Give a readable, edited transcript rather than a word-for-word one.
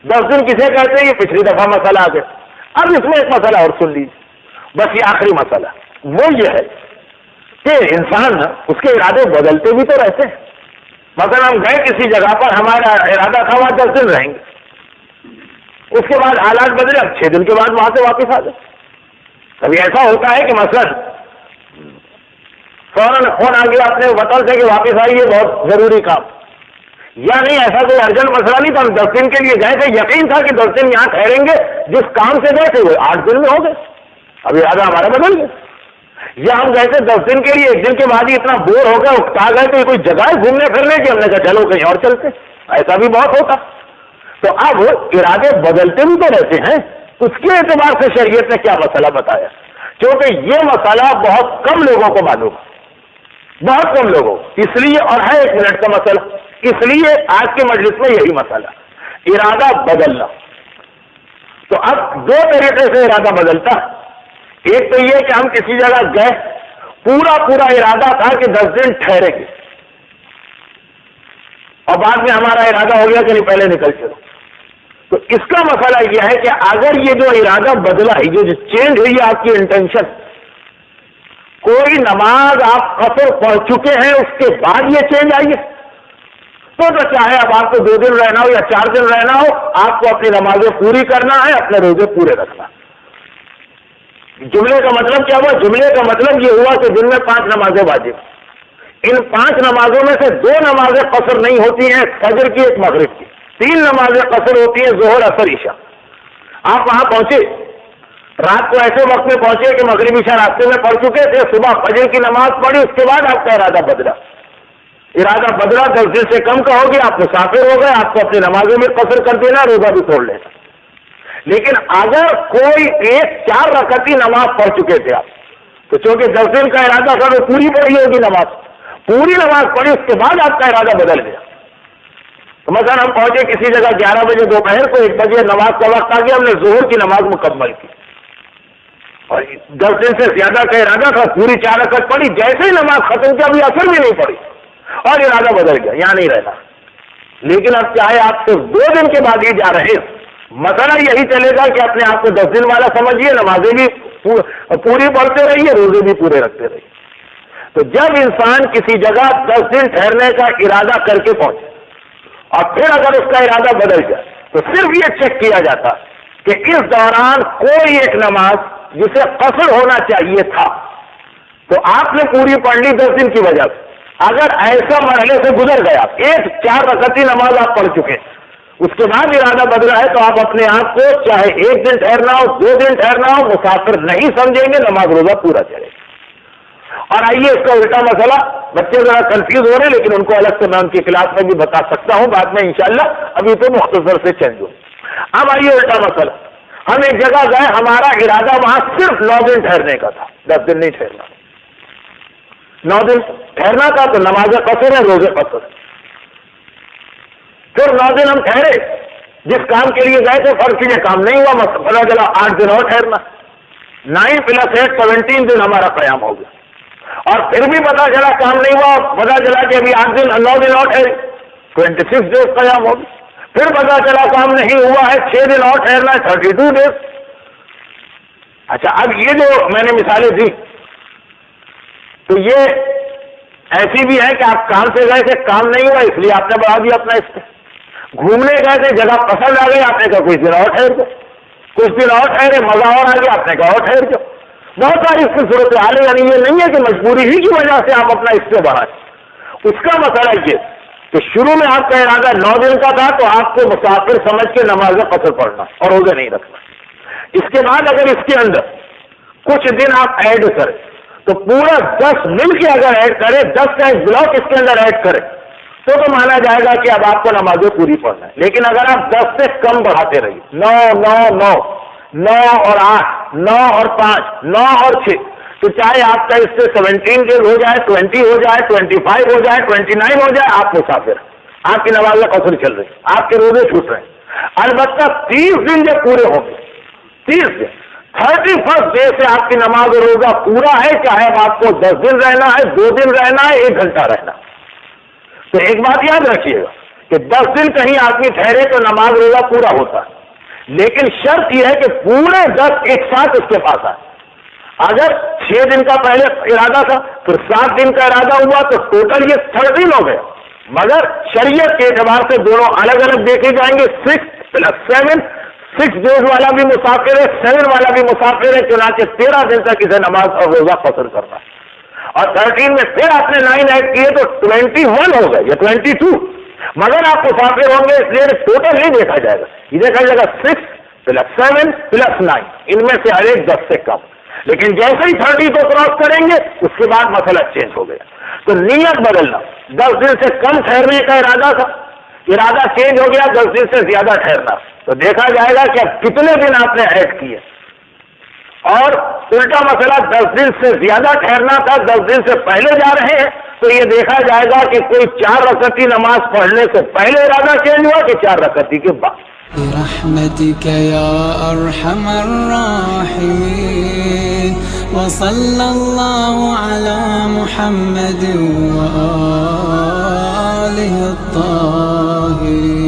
10 دن کسے کہتے ہیں یہ پچھلی دفعہ مسئلہ آ گیا. اب اس میں ایک مسئلہ اور سن لیجیے، بس یہ آخری مسئلہ، وہ یہ ہے کہ انسان اس کے ارادے بدلتے بھی تو رہتے ہیں. مثلا ہم گئے کسی جگہ پر، ہمارا ارادہ تھا وہاں 10 دن رہیں گے، اس کے بعد حالات بدلے، اب 6 دن کے بعد وہاں سے واپس آ گئے. کبھی ایسا ہوتا ہے کہ مثلا فوراً فون آ گیا اپنے وطن سے کہ واپس آئیے، بہت ضروری کام، یا نہیں ایسا کوئی ارجنٹ مسئلہ نہیں تھا، ہم 10 دن کے لیے گئے تھے، یقین تھا کہ 10 دن یہاں ٹھہریں گے، جس کام سے گئے تھے وہ 8 دن میں ہو گئے، اب ارادہ ہمارا بدل گیا. یا ہم گئے تھے 10 دن کے لیے، 1 دن کے بعد ہی اتنا بور ہو گئے، اکتا گئے تو کوئی جگہ ہے گھومنے پھرنے کی، ہم نے کہا چلو کہیں اور چلتے. ایسا بھی بہت ہوتا. تو اب ارادے بدلتے بھی تو رہتے ہیں. اس کے اعتبار سے شریعت نے کیا مسئلہ بتایا؟ کیونکہ یہ مسئلہ بہت کم لوگوں کو معلوم ہے، بہت کم لوگوں، اس لیے، اور ہے 1 منٹ کا مسئلہ، اس لیے آج کے مجلس میں یہی مسئلہ، ارادہ بدلنا. تو اب 2 طریقے سے ارادہ بدلتا ہے. ایک تو یہ کہ ہم کسی جگہ گئے، پورا ارادہ تھا کہ 10 دن ٹھہرے گے، اور بعد میں ہمارا ارادہ ہو گیا کہ نہیں پہلے نکل چلو. تو اس کا مسئلہ یہ ہے کہ اگر یہ جو ارادہ بدلا ہے، جو چینج ہوئی ہے آپ کی انٹینشن، کوئی نماز آپ قصر پڑھ چکے ہیں اس کے بعد یہ چینج آئی ہے، تو چاہے اب آپ کو 2 دن رہنا ہو یا 4 دن رہنا ہو، آپ کو اپنی نمازیں پوری کرنا ہے، اپنے روزے پورے رکھنا. جملے کا مطلب کیا ہوا؟ جملے کا مطلب یہ ہوا کہ دن میں 5 نمازیں واجب، ان 5 نمازوں میں سے 2 نمازیں قصر نہیں ہوتی ہیں، فجر کی، ایک مغرب کی. 3 نمازیں قصر ہوتی ہیں، ظہر، عصر، عشاء. آپ وہاں پہنچے، رات کو ایسے وقت میں پہنچے کہ مغرب عشاء راستے میں پڑھ چکے تھے، صبح فجر کی نماز پڑھی، اس کے بعد آپ کا ارادہ بدلا. 10 دن سے کم کا ہو گیا، آپ مسافر ہو گئے، آپ کو اپنی نمازوں میں قصر کر دینا، روزہ بھی توڑ لینا. لیکن اگر کوئی 4 رکعتی نماز پڑھ چکے تھے آپ، تو چونکہ 10 دن کا ارادہ تھا تو پوری پڑھی ہوگی نماز، پوری نماز پڑھی، اس کے بعد آپ کا ارادہ بدل گیا. تو مثلا ہم پہنچے کسی جگہ 11 بجے دوپہر کو، 1 بجے نماز کا وقت آ گیا، ہم نے ظہر کی نماز مکمل کی، اور 10 دن سے زیادہ کا ارادہ تھا، پوری 4 رکعت پڑھی، جیسے ہی نماز ختم کی ابھی اثر بھی نہیں پڑی اور ارادہ بدل گیا، یہاں نہیں رہنا. لیکن اب چاہے آپ صرف 2 دن کے بعد ہی جا رہے ہیں، مسئلہ یہی چلے گا کہ اپنے آپ کو 10 دن والا سمجھیے، نمازیں بھی پوری پڑھتے رہیے، روزے بھی پورے رکھتے رہیے. تو جب انسان کسی جگہ 10 دن ٹھہرنے کا ارادہ کر کے پہنچے اور پھر اگر اس کا ارادہ بدل جائے، تو صرف یہ چیک کیا جاتا کہ اس دوران کوئی ایک نماز جسے قصر ہونا چاہیے تھا تو آپ نے پوری پڑھ لی 10 دن کی وجہ سے. اگر ایسا مرحلے سے گزر گیا، 4 رکعتی نماز آپ پڑھ چکے، اس کے بعد ارادہ بدلا ہے، تو آپ اپنے آپ کو چاہے 1 دن ٹھہرنا ہو، 2 دن ٹھہرنا ہو، مسافر نہیں سمجھیں گے، نماز روزہ پورا چلے گا. اور آئیے اس کا الٹا مسئلہ، بچے ذرا کنفیوز ہو رہے ہیں لیکن ان کو الگ سے میں ان کی کلاس میں بھی بتا سکتا ہوں بعد میں انشاءاللہ، ابھی تو مختصر سے چینج ہو. اب آئیے الٹا مسئلہ، ہم ایک جگہ گئے، ہمارا ارادہ وہاں صرف 9 دن ٹھہرنے کا تھا، 10 دن نہیں ٹھہرنا. 9 دن ٹھہرنا تھا تو نماز قصر ہے، روزے قصر. پھر 9 دن ہم ٹھہرے، جس کام کے لیے گئے تھے فرض کیجیے کام نہیں ہوا، پتا چلا 8 دن اور ٹھہرنا، 9 + 8 17 دن ہمارا قیام ہو گیا. اور پھر بھی پتا چلا کام نہیں ہوا، پتا چلا کہ ابھی 8 دن 9 دن اور ٹھہرے، 26 ڈیز قیام ہو گیا. پھر پتا چلا کام نہیں ہوا ہے، 6 دن اور ٹھہرنا ہے، 32 ڈیز. اچھا، اب یہ جو میں نے مثالیں دی تو یہ ایسی بھی ہے کہ آپ کام سے گئے تھے، کام نہیں ہوا اس لیے آپ نے بڑھا دیا اپنا اس پہ. گھومنے گئے تھے، جگہ پسند آ گئی، آپ نے کہا کچھ دن اور ٹھہر جاؤ، کچھ دن اور ٹھہرے، مزہ اور آ گیا، آپ نے کہا اور ٹھہر جاؤ. بہت ساری اس کی صورت حال ہے، یعنی یہ نہیں ہے کہ مجبوری ہی کی وجہ سے آپ اپنا اس سے بڑھائیں. اس کا مسئلہ یہ کہ شروع میں آپ کا ارادہ 9 دن کا تھا تو آپ کو مسافر سمجھ کے نماز قصر پڑھنا اور روزے نہیں رکھنا. اس کے بعد اگر اس کے اندر کچھ دن آپ ایڈ کریں تو پورا 10 مل کے اگر ایڈ کریں، 10 کا ایک بلاک اس کے اندر ایڈ کریں تو مانا جائے گا کہ اب آپ کو نمازیں پوری پڑھنا ہے. لیکن اگر آپ 10 سے کم بڑھاتے رہیے، 9 9 9 9 اور 8 9 اور 5 9 اور 6، تو چاہے آپ کا اس سے 17 ڈیز ہو جائے، 20 ہو جائے، 25 ہو جائے، 29 ہو جائے، آپ مسافر، آپ کی نماز قصر چل رہی، آپ کے روزے چھوٹ رہے ہیں. البتہ 30 دن جب پورے ہوں گے، 30 دن 31 ڈے سے آپ کی نماز اور روزہ پورا ہے، چاہے اب آپ کو 10 دن رہنا ہے، 2 دن رہنا ہے، 1 گھنٹہ رہنا. تو ایک بات یاد رکھیے گا، کہ 10 دن کہیں آدمی ٹھہرے تو نماز روزہ پورا ہوتا ہے، لیکن شرط یہ ہے کہ پورے 10 ایک ساتھ اس کے پاس آئے۔ اگر 6 دن کا پہلے ارادہ تھا پھر 7 دن کا ارادہ ہوا تو ٹوٹل یہ 13 ہو گئے، مگر شریعت کے اعتبار سے دونوں الگ الگ دیکھے جائیں گے۔ 6 + 7، 6 ڈیز والا بھی مسافر ہے، 7 والا بھی مسافر ہے، چنانچہ 13 دن تک اسے نماز اور روزہ قصر کرنا ہے۔ اور 13 میں پھر آپ نے 9 ایڈ کیے تو 21 ہو گئے یا 22، مگر آپ مسافر ہوں گے اس لیے ٹوٹل نہیں دیکھا جائے گا، یہ دیکھا جائے گا 6 + 7 + 9، ان میں سے ہر ایک 10 سے کم۔ لیکن جیسے ہی 30 کو کراس کریں گے اس کے بعد مسئلہ چینج ہو گیا، تو نیت بدلنا۔ 10 دن سے کم ٹھہرنے کا ارادہ تھا، ارادہ چینج ہو گیا 10 دن سے زیادہ ٹھہرنا، تو دیکھا جائے گا کہ اب کتنے دن آپ نے ایڈ کیے۔ اور الٹا مسئلہ 10 دن سے زیادہ ٹھہرنا تھا، 10 دن سے پہلے جا رہے ہیں، تو یہ دیکھا جائے گا کہ کوئی 4 رکعتی نماز پڑھنے سے پہلے ارادہ چینج ہوا کہ 4 رکعتی کے بعد۔ برحمتك يا أرحم الراحمين وصلى الله على محمد وآله الطاهرين۔